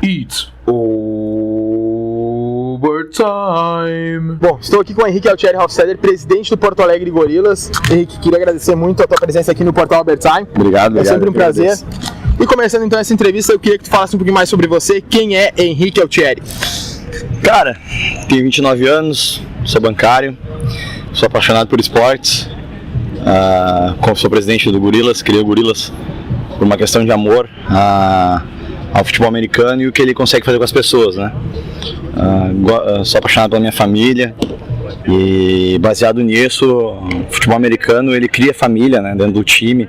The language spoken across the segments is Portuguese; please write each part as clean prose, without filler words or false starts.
It's overtime. Bom, estou aqui com o Henrique Altieri Hofstadter, presidente do Porto Alegre Gorilas. Henrique, queria agradecer muito a tua presença aqui no Portal Overtime. Obrigado. É sempre um prazer. E começando então essa entrevista, eu queria que tu falasse um pouquinho mais sobre você. Quem é Henrique Altieri? Cara, tenho 29 anos, sou bancário, sou apaixonado por esportes. Como sou presidente do Gorilas, criei o Gorilas por uma questão de amor ao futebol americano e o que ele consegue fazer com as pessoas, né? Sou apaixonado pela minha família e baseado nisso, o futebol americano ele cria família, né, dentro do time,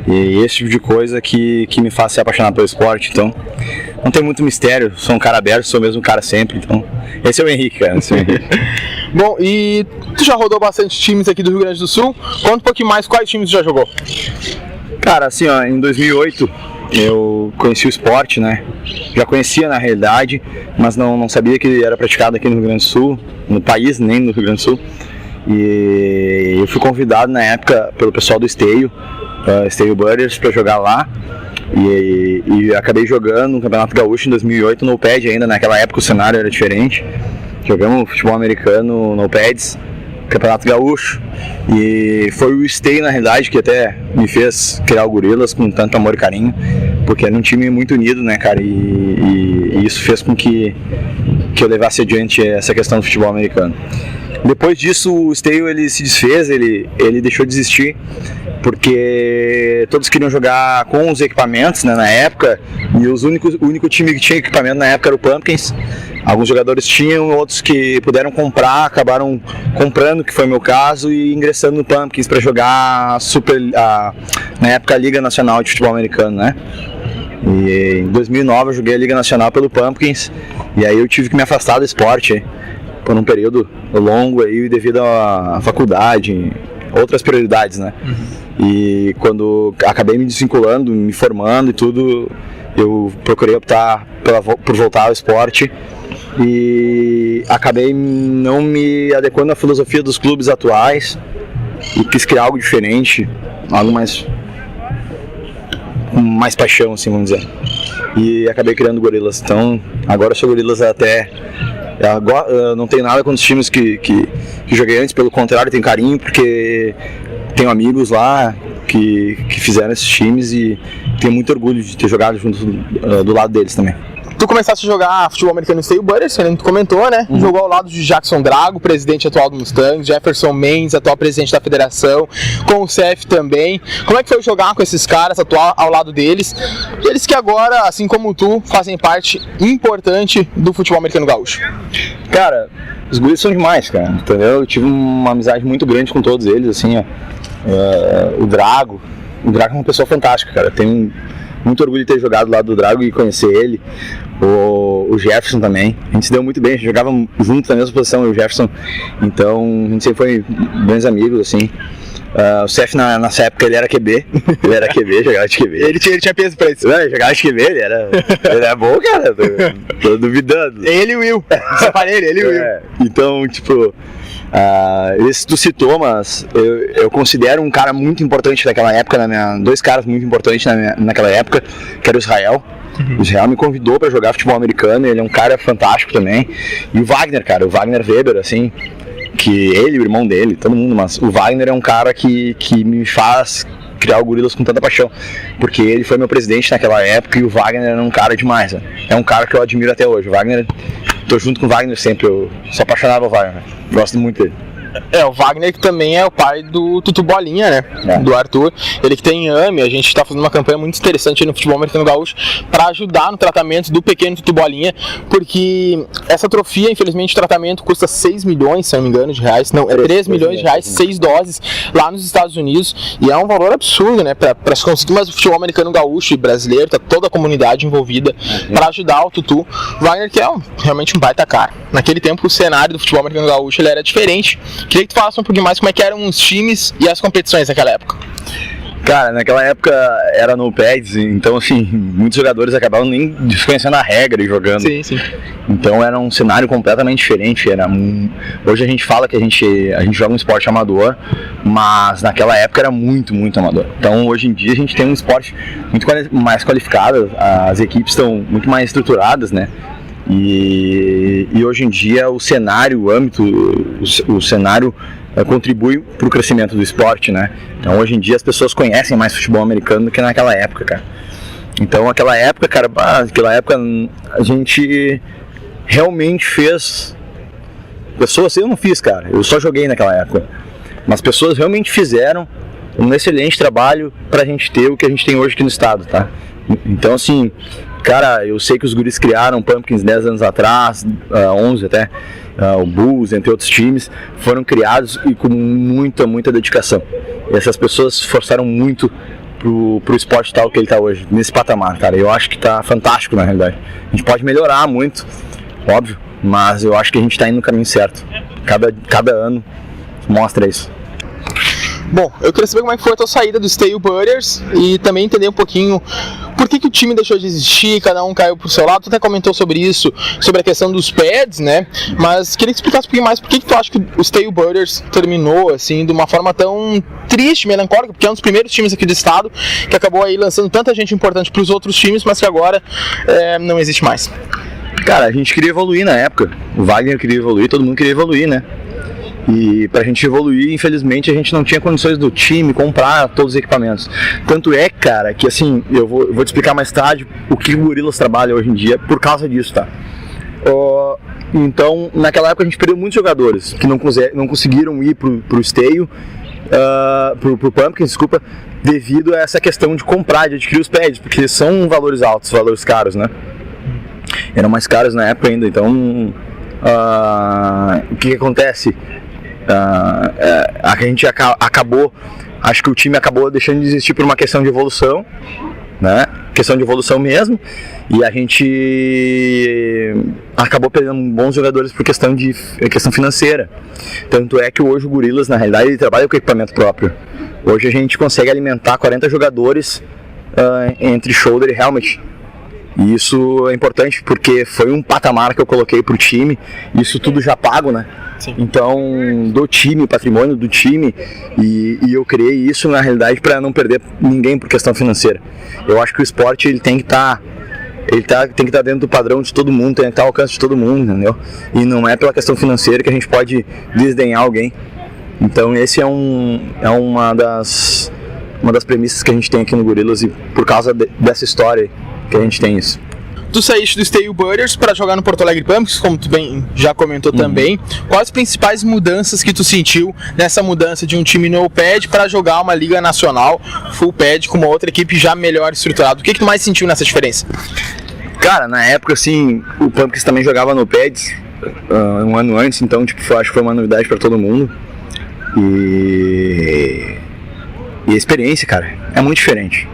e esse tipo de coisa que me faz ser apaixonado pelo esporte. Então não tem muito mistério, sou um cara aberto, sou mesmo um cara sempre. Então esse é o Henrique, cara, esse é o Henrique. Bom, e tu já rodou bastante times aqui do Rio Grande do Sul, conta um pouquinho mais quais times tu já jogou. Cara, assim, ó, em 2008 eu conheci o esporte, né? Já conhecia na realidade, mas não sabia que ele era praticado aqui no Rio Grande do Sul, no país, nem no Rio Grande do Sul. E eu fui convidado na época pelo pessoal do Esteio Butters, para jogar lá. E acabei jogando no Campeonato Gaúcho em 2008 no OPED ainda. Naquela época o cenário era diferente. Jogamos futebol americano no OPEDs, Campeonato Gaúcho. E foi o Esteio, na realidade, que até me fez criar o Gorilas com tanto amor e carinho, porque era um time muito unido, né, cara, e isso fez com que eu levasse adiante essa questão do futebol americano. Depois disso, o Esteio ele se desfez, ele deixou de existir, porque todos queriam jogar com os equipamentos, né, na época, e o único time que tinha equipamento na época era o Pumpkins. Alguns jogadores tinham, outros que puderam comprar, acabaram comprando, que foi o meu caso, e ingressando no Pumpkins para jogar na época a Liga Nacional de Futebol Americano, né? E em 2009 eu joguei a Liga Nacional pelo Pumpkins, e aí eu tive que me afastar do esporte por um período longo aí, devido à faculdade, outras prioridades, né? E quando acabei me desvinculando, me formando e tudo, eu procurei optar por voltar ao esporte e acabei não me adequando à filosofia dos clubes atuais e quis criar algo diferente, algo com mais paixão, assim, vamos dizer. E acabei criando o Gorilas. Então agora eu sou Gorilas agora, não tenho nada com os times que joguei antes, pelo contrário, tenho carinho, porque tenho amigos lá que fizeram esses times e tenho muito orgulho de ter jogado junto do lado deles também. Tu começaste a jogar futebol americano no Esteio Butters, que tu comentou, né? Jogou ao lado de Jackson Drago, presidente atual do Mustang, Jefferson Mendes, atual presidente da federação, com o CF também. Como é que foi jogar com esses caras, atuar ao lado deles? Eles que agora, assim como tu, fazem parte importante do futebol americano gaúcho. Cara, os guris são demais, cara, entendeu? Eu tive uma amizade muito grande com todos eles, assim, ó. O Drago é uma pessoa fantástica, cara. Tenho muito orgulho de ter jogado do lado do Drago e conhecer ele. O Jefferson também, a gente se deu muito bem, a gente jogava junto na mesma posição, eu e o Jefferson, então a gente sempre foi bons amigos, assim. O CF nessa época ele era QB, jogava de QB. Ele tinha peso pra isso. Não, ele jogava de QB, ele era bom, cara, tô duvidando. Ele e o Will, separei ele e o Will. Então, tipo, esse tu citou, mas eu considero um cara muito importante naquela época, dois caras muito importantes naquela época, que era o Israel. O Israel me convidou para jogar futebol americano, ele é um cara fantástico também. E o Wagner, cara, o Wagner Weber, assim, que ele, o irmão dele, todo mundo, mas o Wagner é um cara que me faz criar o Gorilas com tanta paixão, porque ele foi meu presidente naquela época e o Wagner era um cara demais, né? É um cara que eu admiro até hoje. O Wagner, tô junto com o Wagner sempre, eu sou apaixonado pelo Wagner, gosto muito dele. O Wagner que também é o pai do Tutu Bolinha, né? Do Arthur. Ele que tem AME, a gente está fazendo uma campanha muito interessante no futebol americano gaúcho para ajudar no tratamento do pequeno Tutu Bolinha, porque essa atrofia, infelizmente, o tratamento custa 6 milhões, se não me engano, de reais. Não, é 3 milhões de reais, 6 doses lá nos Estados Unidos, e é um valor absurdo, né? Para se conseguir, mas o futebol americano gaúcho e brasileiro, tá toda a comunidade envolvida para ajudar o Tutu. O Wagner que é realmente um baita cara. Naquele tempo o cenário do futebol americano gaúcho ele era diferente. Queria que tu falasse um pouquinho mais como é que eram os times e as competições naquela época. Cara, naquela época era no pads, então assim, muitos jogadores acabavam nem desconhecendo a regra e jogando. Sim. Então era um cenário completamente diferente. Hoje a gente fala que a gente joga um esporte amador, mas naquela época era muito, muito amador. Então hoje em dia a gente tem um esporte muito mais qualificado, as equipes estão muito mais estruturadas, né? E hoje em dia o cenário, o cenário contribui para o crescimento do esporte, né? Então hoje em dia as pessoas conhecem mais futebol americano do que naquela época, cara. Então naquela época, cara, a gente realmente fez. Pessoas, eu não fiz, cara, eu só joguei naquela época. Mas pessoas realmente fizeram um excelente trabalho pra gente ter o que a gente tem hoje aqui no estado, tá? Então assim, cara, eu sei que os guris criaram Pumpkins 10 anos atrás, 11 até, o Bulls, entre outros times, foram criados e com muita dedicação. E essas pessoas se esforçaram muito pro esporte tal que ele tá hoje, nesse patamar, cara. Eu acho que tá fantástico, na realidade. A gente pode melhorar muito, óbvio, mas eu acho que a gente tá indo no caminho certo. Cada ano mostra isso. Bom, eu queria saber como é que foi a tua saída do Steel Butters e também entender um pouquinho por que o time deixou de existir, cada um caiu pro seu lado. Tu até comentou sobre isso, sobre a questão dos pads, né? Mas queria que explicasse um pouquinho mais por que tu acha que o Steel Butters terminou, assim, de uma forma tão triste, melancólica, porque é um dos primeiros times aqui do estado que acabou aí lançando tanta gente importante pros outros times, mas que agora não existe mais. Cara, a gente queria evoluir na época, o Wagner queria evoluir, todo mundo queria evoluir, né? E pra gente evoluir, infelizmente, a gente não tinha condições do time comprar todos os equipamentos. Tanto é, cara, que assim, eu vou te explicar mais tarde o que o Gorillaz trabalha hoje em dia por causa disso, tá? Então, naquela época a gente perdeu muitos jogadores que não conseguiram ir pro esteio, pro Pumpkins, desculpa, devido a essa questão de comprar, de adquirir os pads, porque são valores altos, valores caros, né? Eram mais caros na época ainda, então o que acontece? A gente acabou, acho que o time acabou deixando de existir por uma questão de evolução, né? Questão de evolução mesmo, e a gente acabou perdendo bons jogadores por questão financeira. Tanto é que hoje o Gorillaz, na realidade, ele trabalha com equipamento próprio. Hoje a gente consegue alimentar 40 jogadores entre shoulder e helmet. E isso é importante porque foi um patamar que eu coloquei pro time, isso tudo já pago, né? Sim. Então, do time, patrimônio do time, e eu criei isso na realidade para não perder ninguém por questão financeira. Eu acho que o esporte ele tem que estar dentro do padrão de todo mundo, tem que estar ao alcance de todo mundo, entendeu? E não é pela questão financeira que a gente pode desdenhar alguém. Então, esse é uma das premissas que a gente tem aqui no Gorillaz, e por causa dessa história que a gente tem isso. Tu saíste do Steel Butters para jogar no Porto Alegre Pumpkins, como tu bem já comentou também. Quais as principais mudanças que tu sentiu nessa mudança de um time no pad para jogar uma liga nacional full pad com uma outra equipe já melhor estruturada? O que tu mais sentiu nessa diferença? Cara, na época assim, o Pumpkins também jogava no pads um ano antes, então tipo, acho que foi uma novidade para todo mundo. E a experiência, cara, é muito diferente.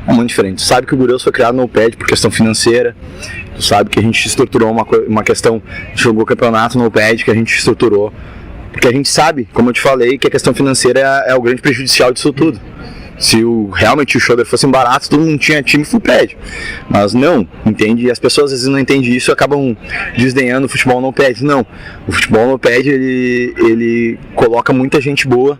É muito diferente. Tu sabe que o Gorillaz foi criado no pad por questão financeira. Tu sabe que a gente estruturou uma questão, jogou campeonato no pad que a gente estruturou. Porque a gente sabe, como eu te falei, que a questão financeira é o grande prejudicial disso tudo. Se realmente o shoulder fossem baratos, todo mundo tinha time full pad. Mas não, entende? E as pessoas às vezes não entendem isso e acabam desdenhando o futebol no pad. Não, o futebol no pad ele coloca muita gente boa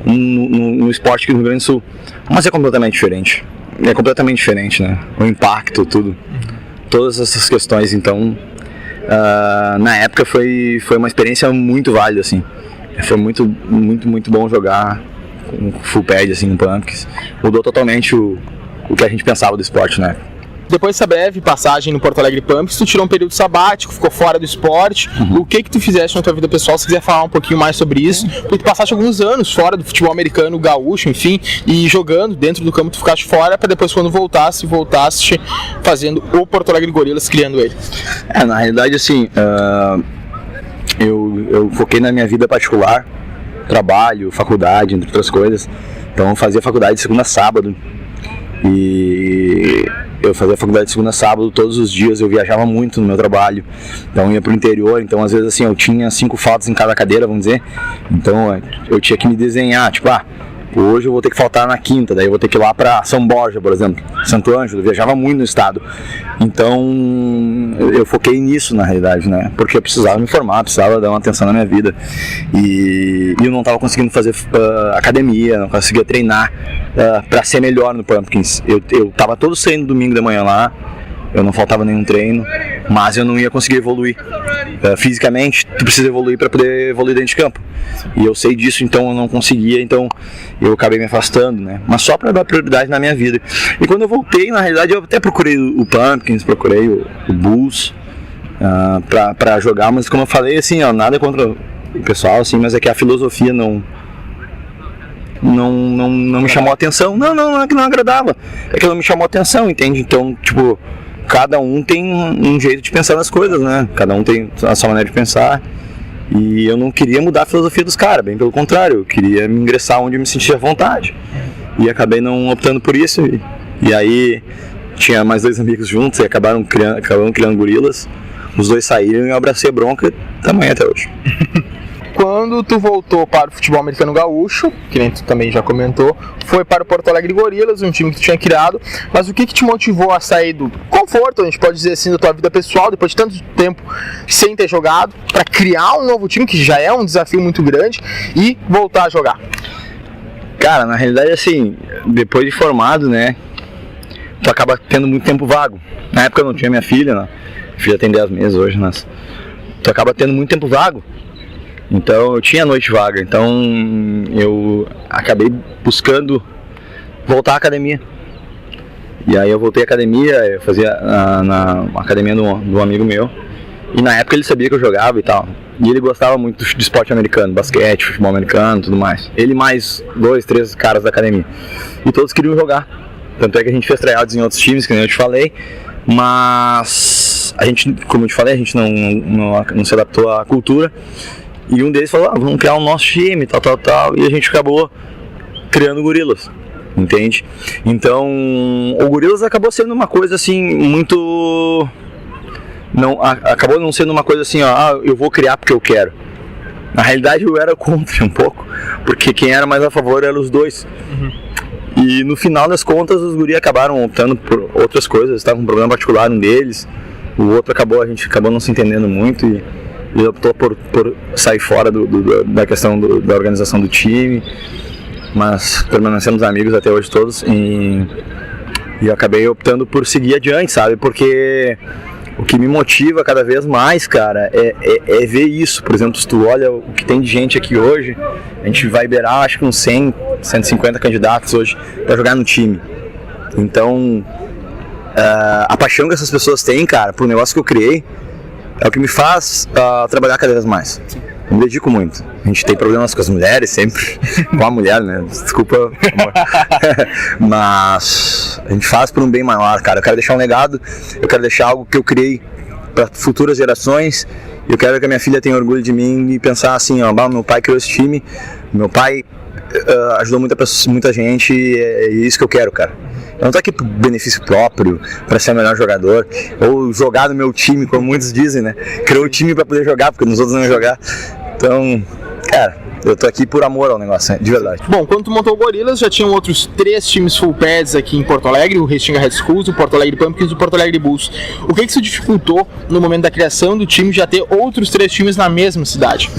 no esporte aqui no Rio Grande do Sul. Mas é completamente diferente. É completamente diferente, né? O impacto, tudo. Todas essas questões, então... na época foi uma experiência muito válida, assim. Foi muito bom jogar com full pad, assim, no Pumpkins. Mudou totalmente o que a gente pensava do esporte, né? Depois dessa breve passagem no Porto Alegre Pumpkins, tu tirou um período sabático, ficou fora do esporte. O que tu fizeste na tua vida pessoal? Se quiser falar um pouquinho mais sobre isso, porque tu passaste alguns anos fora do futebol americano, gaúcho, enfim, e jogando dentro do campo, tu ficaste fora para depois quando voltaste fazendo o Porto Alegre Gorillaz, criando ele. Na realidade, assim, eu foquei na minha vida particular, trabalho, faculdade, entre outras coisas. Então eu fazia faculdade de segunda a sábado. E eu fazia faculdade de segunda a sábado todos os dias, eu viajava muito no meu trabalho, então eu ia pro interior, então às vezes assim, eu tinha 5 fotos em cada cadeira, vamos dizer, então eu tinha que me desenhar, tipo, hoje eu vou ter que faltar na quinta, daí eu vou ter que ir lá pra São Borja, por exemplo, Santo Ângelo, eu viajava muito no estado. Então eu foquei nisso na realidade, né? Porque eu precisava me formar, precisava dar uma atenção na minha vida. E eu não estava conseguindo fazer academia, não conseguia treinar para ser melhor no Pumpkins. Eu estava todo saindo domingo de manhã lá, eu não faltava nenhum treino, mas eu não ia conseguir evoluir. Fisicamente, tu precisa evoluir para poder evoluir dentro de campo. E eu sei disso, então eu não conseguia, então eu acabei me afastando, né? Mas só para dar prioridade na minha vida. E quando eu voltei, na realidade, eu até procurei o Pumpkins, procurei o Bulls para jogar, mas como eu falei, assim, ó, nada contra o pessoal, assim, mas é que a filosofia não me chamou a atenção. Não é que não agradava, é que não me chamou a atenção, entende? Então, tipo, cada um tem um jeito de pensar nas coisas, né? Cada um tem a sua maneira de pensar. E eu não queria mudar a filosofia dos caras, bem pelo contrário, eu queria me ingressar onde eu me sentia à vontade. E acabei não optando por isso. E aí tinha mais 2 amigos juntos e acabamos criando Gorilas. Os 2 saíram e eu abracei a bronca, tamanho até hoje. Quando tu voltou para o futebol americano gaúcho, que nem tu também já comentou, foi para o Porto Alegre Gorilas, um time que tu tinha criado, mas o que te motivou a sair do conforto, a gente pode dizer assim, da tua vida pessoal, depois de tanto tempo sem ter jogado, para criar um novo time, que já é um desafio muito grande, e voltar a jogar? Cara, na realidade, assim, depois de formado, né, tu acaba tendo muito tempo vago. Na época eu não tinha minha filha, né? Minha filha tem 10 meses hoje, mas tu acaba tendo muito tempo vago. Então eu tinha noite vaga, então eu acabei buscando voltar à academia. E aí eu voltei à academia, eu fazia na academia de um amigo meu. E na época ele sabia que eu jogava e tal. E ele gostava muito de esporte americano, basquete, futebol americano e tudo mais. Ele mais 2, 3 caras da academia. E todos queriam jogar. Tanto é que a gente fez tryouts em outros times, que nem eu te falei. Mas a gente, como eu te falei, a gente não se adaptou à cultura. E um deles falou, vamos criar o nosso time, tal. E a gente acabou criando o Gorilas, entende? Então, o Gorilas acabou sendo uma coisa assim, muito... acabou não sendo uma coisa assim, eu vou criar porque eu quero. Na realidade eu era contra um pouco, porque quem era mais a favor eram os 2. E no final das contas os guris acabaram optando por outras coisas, estava com um problema particular um deles, o outro a gente acabou não se entendendo muito e optou por sair fora da questão da organização do time, mas permanecemos amigos até hoje todos e eu acabei optando por seguir adiante, sabe, porque o que me motiva cada vez mais, cara, é ver isso. Por exemplo, se tu olha o que tem de gente aqui hoje, a gente vai beirar acho que uns 100, 150 candidatos hoje para jogar no time. Então, a paixão que essas pessoas têm, cara, pro negócio que eu criei, é o que me faz trabalhar cada vez mais. Eu me dedico muito. A gente tem problemas com as mulheres sempre, com a mulher, né? Desculpa, amor. Mas a gente faz por um bem maior, cara. Eu quero deixar um legado, eu quero deixar algo que eu criei para futuras gerações. Eu quero que a minha filha tenha orgulho de mim e pensar assim, meu pai criou esse time, meu pai ajudou muita gente e é isso que eu quero, cara. Eu não tô aqui por benefício próprio, para ser o melhor jogador, ou jogar no meu time, como muitos dizem, né? Criou o time para poder jogar, porque nos outros não iam jogar. Então, cara, eu tô aqui por amor ao negócio, né? De verdade. Bom, quando tu montou o Gorilas, já tinham outros 3 times full pads aqui em Porto Alegre, o Restinga Red Schools, o Porto Alegre Pumpkins e o Porto Alegre Bulls. O que isso dificultou no momento da criação do time já ter outros 3 times na mesma cidade?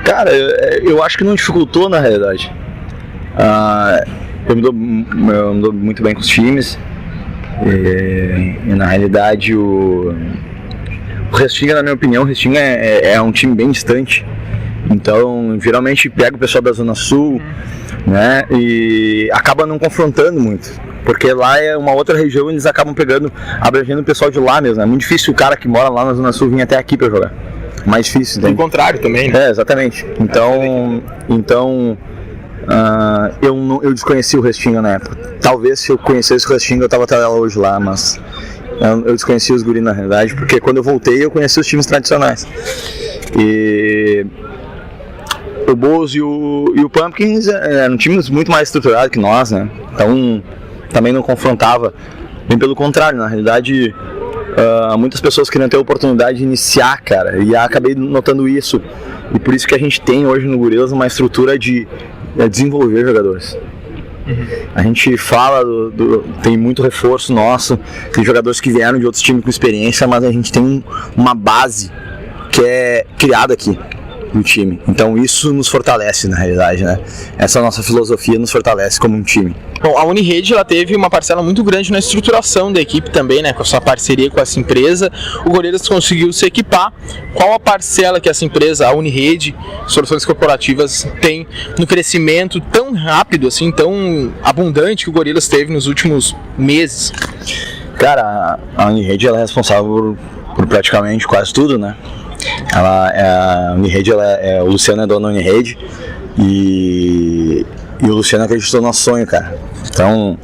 Cara, eu acho que não dificultou na realidade. Eu me dou muito bem com os times e na realidade o Restinga, na minha opinião, o Restinga é um time bem distante, então geralmente pega o pessoal da Zona Sul, né, e acaba não confrontando muito, porque lá é uma outra região e eles acabam abrangendo o pessoal de lá mesmo. É muito difícil o cara que mora lá na Zona Sul vir até aqui para jogar, mais difícil, entende? O contrário também, né? Exatamente. Então eu desconheci o Restinga na época. Talvez se eu conhecesse o Restinga eu tava até hoje lá, mas eu desconheci os guris na realidade, porque quando eu voltei eu conheci os times tradicionais. E o Bulls e o Pumpkins eram times muito mais estruturados que nós, né? Então também não confrontava, bem pelo contrário, na realidade muitas pessoas queriam ter a oportunidade de iniciar, cara, e acabei notando isso. E por isso que a gente tem hoje no Gorilas uma estrutura de é desenvolver jogadores. A gente fala, tem muito reforço nosso, tem jogadores que vieram de outros times com experiência, mas a gente tem uma base que é criada aqui no time. Então isso nos fortalece na realidade, né? Essa nossa filosofia nos fortalece como um time. Bom, a Unirede ela teve uma parcela muito grande na estruturação da equipe também, né? Com a sua parceria com essa empresa, o Gorillaz conseguiu se equipar. Qual a parcela que essa empresa, a Unirede Soluções Corporativas, tem no crescimento tão rápido, assim, tão abundante que o Gorillaz teve nos últimos meses? Cara, a Unirede ela é responsável por praticamente quase tudo, né? A Unirede, o Luciano é dono da Unirede e o Luciano acreditou no nosso sonho, cara. Então,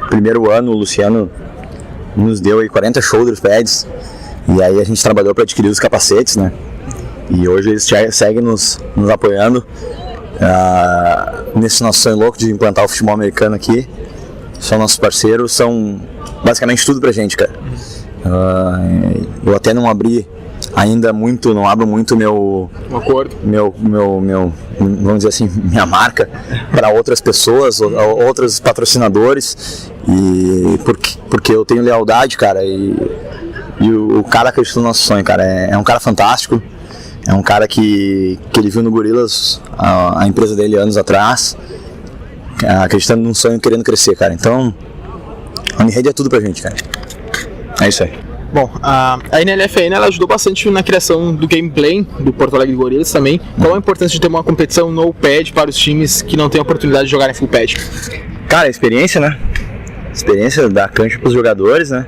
primeiro ano o Luciano nos deu aí 40 shoulder pads e aí a gente trabalhou para adquirir os capacetes, né? E hoje eles seguem nos apoiando nesse nosso sonho louco de implantar o futebol americano aqui. São nossos parceiros, são basicamente tudo pra gente, cara. Eu até não abro muito meu acordo, vamos dizer assim, minha marca para outras pessoas, outros patrocinadores, e porque eu tenho lealdade, cara, e o cara acreditou no nosso sonho, cara, é um cara fantástico, é um cara que ele viu no Gorillaz a empresa dele anos atrás, acreditando num sonho, querendo crescer, cara. Então a Unirede é tudo pra gente, cara. É isso aí. Bom, a NLFN ela ajudou bastante na criação do gameplay do Porto Alegre Gorillaz também. Qual a importância de ter uma competição no pad para os times que não têm a oportunidade de jogar em full pad? Cara, a experiência, né? Experiência da cancha para os jogadores, né?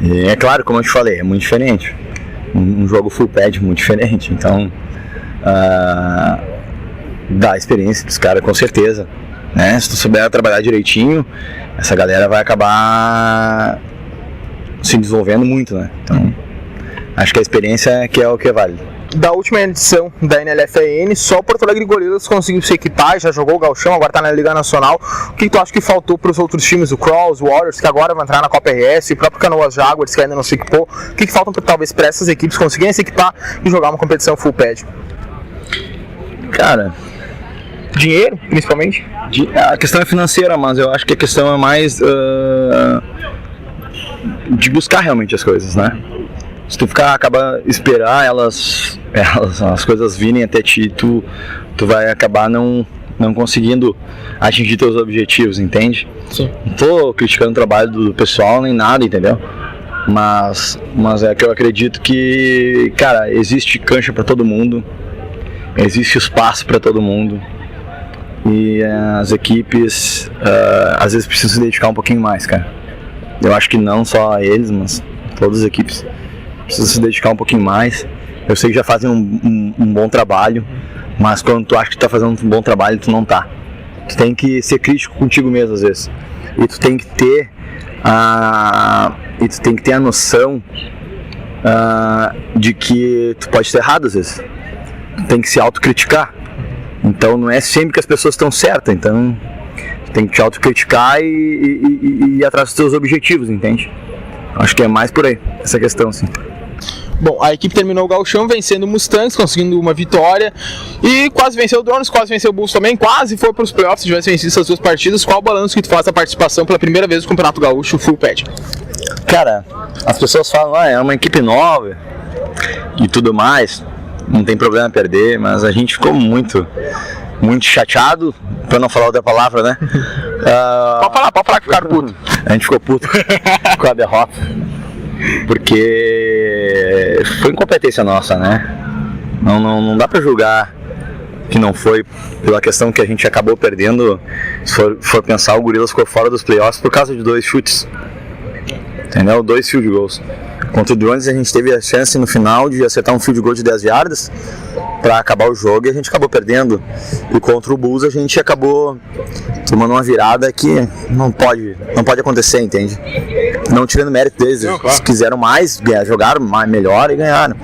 E é claro, como eu te falei, é muito diferente. Um jogo full pad é muito diferente. Então, dá experiência para os caras, com certeza. Né? Se tu souber trabalhar direitinho, essa galera vai acabar se desenvolvendo muito, né? Então, acho que a experiência que é o que vale. Da última edição da NLFN, só o Porto Alegre Gorillaz conseguiu se equipar, já jogou o Gauchão, agora está na Liga Nacional. O que tu acha que faltou para os outros times, o Cross, o Warriors, que agora vão entrar na Copa RS, o próprio Canoas Jaguars, que ainda não se equipou? O que faltam talvez para essas equipes conseguirem se equipar e jogar uma competição full pad? Cara, dinheiro, principalmente? A questão é financeira, mas eu acho que a questão é mais de buscar realmente as coisas, né? Se tu esperar as coisas virem até ti, tu vai acabar não conseguindo atingir teus objetivos, entende? Sim. Não tô criticando o trabalho do pessoal nem nada, entendeu? Mas é que eu acredito que, cara, existe cancha para todo mundo, existe espaço para todo mundo e as equipes às vezes precisam se dedicar um pouquinho mais, cara. Eu acho que não só eles, mas todas as equipes precisam se dedicar um pouquinho mais. Eu sei que já fazem um bom trabalho, mas quando tu acha que tu tá fazendo um bom trabalho, tu não tá. Tu tem que ser crítico contigo mesmo às vezes. E tu tem que ter a noção de que tu pode estar errado às vezes. Tu tem que se autocriticar. Então não é sempre que as pessoas estão certas, então tem que te autocriticar e ir atrás dos seus objetivos, entende? Acho que é mais por aí, essa questão, sim. Bom, a equipe terminou o Gauchão vencendo o Mustangs, conseguindo uma vitória e quase venceu o Drones, quase venceu o Bulls também, quase foi para os playoffs se tivesse vencido essas duas partidas. Qual o balanço que tu faz da participação pela primeira vez no Campeonato Gaúcho Full Pad? Cara, as pessoas falam, é uma equipe nova e tudo mais, não tem problema perder, mas a gente ficou muito chateado, pra não falar outra palavra, né? Pode falar que ficaram puto. A gente ficou puto com a derrota, porque foi incompetência nossa, né? Não dá pra julgar que não foi pela questão que a gente acabou perdendo. Se for pensar, o Gorillaz ficou fora dos playoffs por causa de 2 chutes, entendeu? 2 field goals. Contra o Drones a gente teve a chance no final de acertar um field goal de 10 yardas para acabar o jogo e a gente acabou perdendo. E contra o Bulls a gente acabou tomando uma virada que não pode acontecer, entende? Não tirando mérito deles, eles quiseram mais, jogaram melhor e ganharam.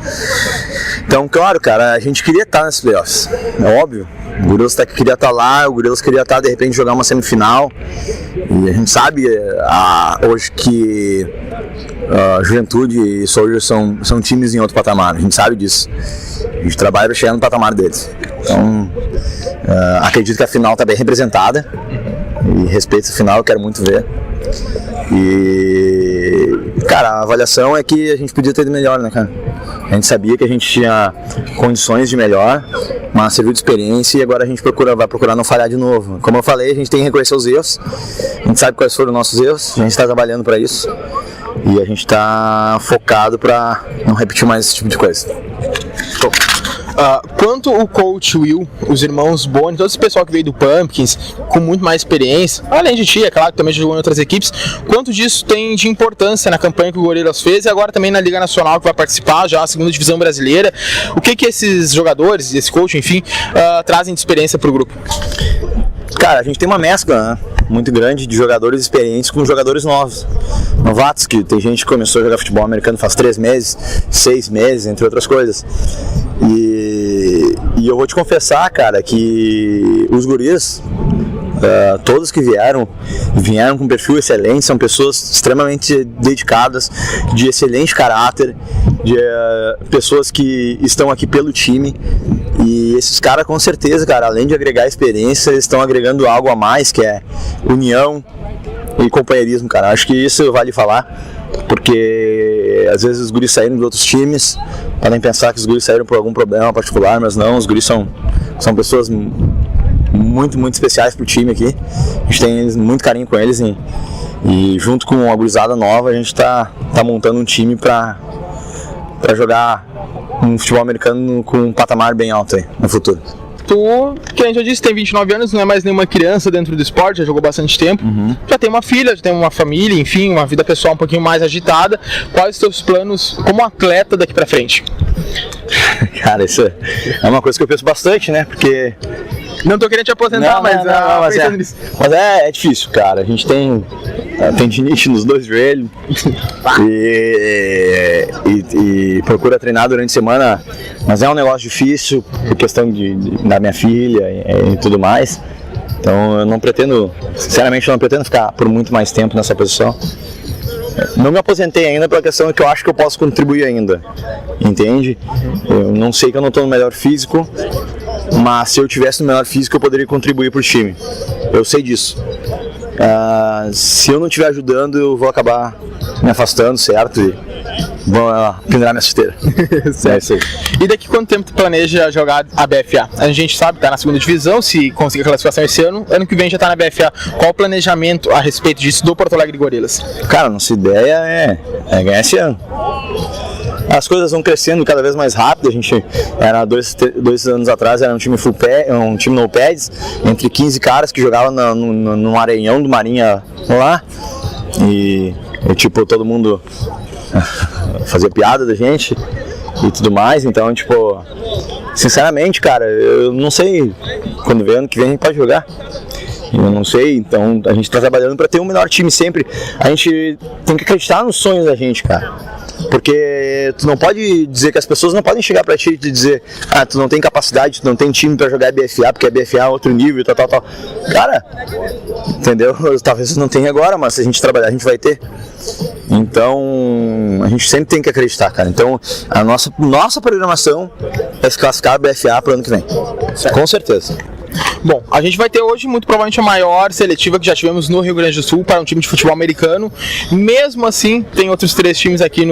Então, claro, cara, a gente queria estar nesses playoffs, é óbvio. O Gorilas queria estar lá, o Gorilas queria estar, de repente, jogar uma semifinal. E a gente sabe hoje que Juventude e Soldier são times em outro patamar, a gente sabe disso. A gente trabalha para chegar no patamar deles. Então, acredito que a final está bem representada. E respeito a final, eu quero muito ver. E, cara, a avaliação é que a gente podia ter ido melhor, né, cara? A gente sabia que a gente tinha condições de melhor, mas serviu de experiência e agora a gente vai procurar não falhar de novo. Como eu falei, a gente tem que reconhecer os erros, a gente sabe quais foram os nossos erros, a gente está trabalhando para isso e a gente está focado para não repetir mais esse tipo de coisa. Quanto o coach Will, os irmãos Boni, todo esse pessoal que veio do Pumpkins, com muito mais experiência, além de ti, é claro, que também já jogou em outras equipes, quanto disso tem de importância na campanha que o Gorilas fez e agora também na Liga Nacional que vai participar, já a segunda divisão brasileira? O que esses jogadores, esse coach, enfim, trazem de experiência para o grupo? Cara, a gente tem uma mescla, né, muito grande de jogadores experientes com jogadores novos, novatos, que tem gente que começou a jogar futebol americano faz 3 meses, 6 meses, entre outras coisas. E eu vou te confessar, cara, que os guris, todos que vieram com perfil excelente, são pessoas extremamente dedicadas, de excelente caráter, de pessoas que estão aqui pelo time. E esses caras, com certeza, cara, além de agregar experiência, eles estão agregando algo a mais, que é união e companheirismo, cara. Acho que isso vale falar, porque às vezes os guris saíram de outros times, podem pensar que os guris saíram por algum problema particular, mas não, os guris são pessoas muito, muito especiais pro time aqui. A gente tem muito carinho com eles e junto com a gurizada nova a gente tá montando um time para jogar um futebol americano com um patamar bem alto aí no futuro. Tu, que a gente já disse, tem 29 anos, não é mais nenhuma criança dentro do esporte, já jogou bastante tempo, já tem uma filha, já tem uma família, enfim, uma vida pessoal um pouquinho mais agitada. Quais os teus planos como atleta daqui pra frente? Cara, isso é uma coisa que eu penso bastante, né, porque... Não tô querendo te aposentar, mas é difícil, cara. A gente tem tendinite nos 2 joelhos e procura treinar durante a semana, mas é um negócio difícil por questão da minha filha e tudo mais. Então eu não pretendo, sinceramente, ficar por muito mais tempo nessa posição. Não me aposentei ainda pela questão que eu acho que eu posso contribuir ainda, entende? Eu não sei que eu não estou no melhor físico, mas se eu tivesse no melhor físico eu poderia contribuir para o time, eu sei disso. Se eu não estiver ajudando eu vou acabar me afastando, certo? E vou pendurar minha chuteira. É isso aí. E daqui quanto tempo tu planeja jogar a BFA? A gente sabe que tá na segunda divisão, se conseguir a classificação esse ano que vem já tá na BFA. Qual o planejamento a respeito disso do Porto Alegre Gorilas? Cara, nossa ideia é ganhar esse ano. As coisas vão crescendo cada vez mais rápido. A gente era dois anos atrás, era um time um time no pads, entre 15 caras que jogavam no areião do Marinha lá. E tipo, todo mundo fazia piada da gente e tudo mais. Então, tipo, sinceramente, cara, eu não sei quando vem ano que vem a gente pode jogar. Eu não sei, então a gente tá trabalhando para ter um melhor time sempre. A gente tem que acreditar nos sonhos da gente, cara. Porque tu não pode dizer que as pessoas não podem chegar pra ti e te dizer: ah, tu não tem capacidade, tu não tem time pra jogar BFA, porque a BFA é outro nível, tal. Cara, entendeu? Talvez não tenha agora, mas se a gente trabalhar, a gente vai ter. Então, a gente sempre tem que acreditar, cara. Então, a nossa programação é se classificar a BFA pro ano que vem. Certo. Com certeza. Bom, a gente vai ter hoje muito provavelmente a maior seletiva que já tivemos no Rio Grande do Sul para um time de futebol americano. Mesmo assim, tem outros 3 times aqui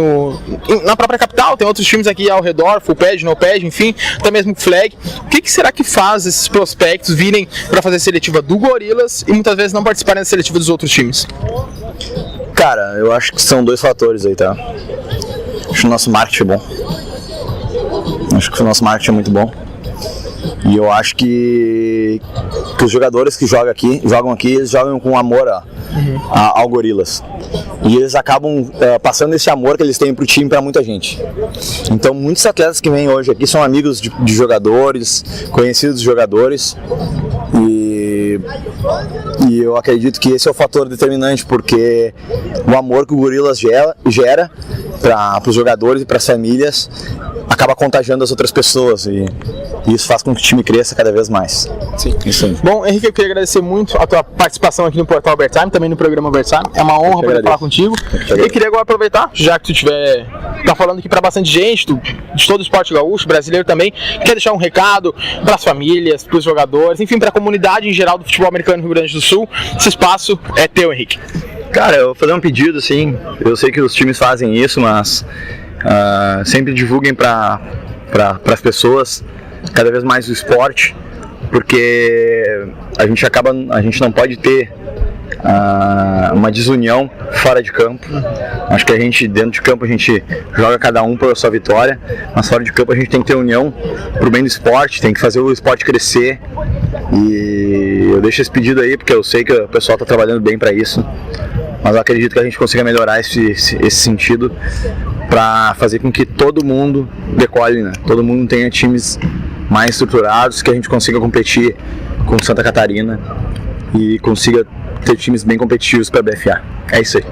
na própria capital, tem outros times aqui ao redor, Full Pad, No Pad, enfim, até mesmo Flag. O que será que faz esses prospectos virem para fazer a seletiva do Gorilas e muitas vezes não participarem da seletiva dos outros times? Cara, eu acho que são 2 fatores aí, tá? Acho que o nosso marketing é bom. Acho que o nosso marketing é muito bom. E eu acho que os jogadores que jogam aqui, eles jogam com amor ao Gorilas. E eles acabam passando esse amor que eles têm pro time para muita gente. Então muitos atletas que vêm hoje aqui são amigos de jogadores, conhecidos de jogadores. E eu acredito que esse é o fator determinante, porque o amor que o Gorilas gera para os jogadores e para as famílias acaba contagiando as outras pessoas e isso faz com que o time cresça cada vez mais. Sim. Isso aí. Bom, Henrique, eu queria agradecer muito a tua participação aqui no Portal Overtime, também no programa Overtime. É uma honra poder falar contigo. Eu queria agora aproveitar, já que tu tá falando aqui para bastante gente, de todo o esporte gaúcho, brasileiro também, quer deixar um recado para as famílias, para os jogadores, enfim, para a comunidade em geral do futebol americano no Rio Grande do Sul. Esse espaço é teu, Henrique. Cara, eu vou fazer um pedido, assim, eu sei que os times fazem isso, mas sempre divulguem para as pessoas cada vez mais o esporte, porque a gente não pode ter uma desunião fora de campo. Acho que dentro de campo a gente joga cada um pela sua vitória, mas fora de campo a gente tem que ter união pro bem do esporte, tem que fazer o esporte crescer, e eu deixo esse pedido aí porque eu sei que o pessoal está trabalhando bem para isso, mas eu acredito que a gente consiga melhorar esse sentido para fazer com que todo mundo decole, né? Todo mundo tenha times mais estruturados, que a gente consiga competir com Santa Catarina e consiga ter times bem competitivos para a BFA. É isso aí.